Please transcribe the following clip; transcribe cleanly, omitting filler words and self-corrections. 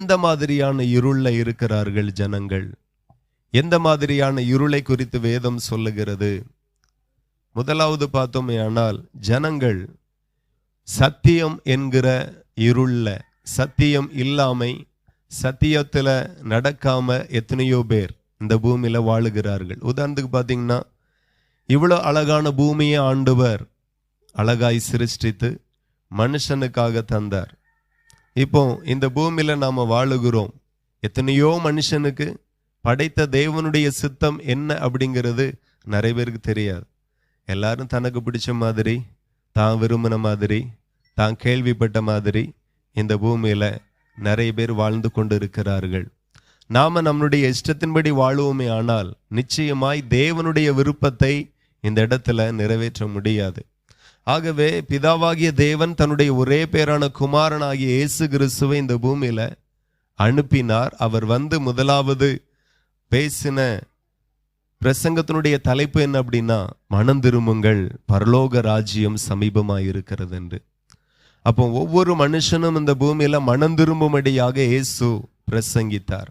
எந்த மாதிரியான இருள்ல இருக்கிறார்கள் ஜனங்கள்? எந்த மாதிரியான இருளை குறித்து வேதம் சொல்லுகிறது? முதலாவது பார்த்தோமே ஆனால், ஜனங்கள் சத்தியம் என்கிற இருள்ல, சத்தியம் இல்லாமை, சத்தியத்துல நடக்காம எத்தனையோ பேர் இந்த பூமியில வாழுகிறார்கள். உதாரணத்துக்கு பார்த்தீங்கன்னா, இவ்வளோ அழகான பூமியை ஆண்டவர் அழகாய் சிருஷ்டித்து மனுஷனுக்காக தந்தார். இப்போ இந்த பூமியில நாம வாழுகிறோம். எத்தனையோ மனுஷனுக்கு படைத்த தேவனுடைய சித்தம் என்ன அப்படிங்கிறது நிறைய பேருக்கு தெரியாது. எல்லாரும் தனக்கு பிடிச்ச மாதிரி, தான் விரும்பின மாதிரி, தான் கேள்விப்பட்ட மாதிரி இந்த பூமியில நிறைய பேர் வாழ்ந்து கொண்டு இருக்கிறார்கள். நாம நம்முடைய இஷ்டத்தின்படி வாழுவோமே ஆனால் நிச்சயமாய் தேவனுடைய விருப்பத்தை இந்த இடத்துல நிறைவேற்ற முடியாது. ஆகவே பிதாவாகிய தேவன் தன்னுடைய ஒரே பேரான குமாரனாகிய இயேசு கிறிஸ்துவை இந்த பூமியில அனுப்பினார். அவர் வந்து முதலாவது பேசின பிரசங்கத்தினுடைய தலைப்பு என்ன அப்படின்னா, மனம் திரும்புங்கள், பரலோக ராஜ்யம் சமீபமாய் இருக்கிறது என்று. அப்போ ஒவ்வொரு மனுஷனும் இந்த பூமியில மனம் திரும்பும்படியாக இயேசு பிரசங்கித்தார்.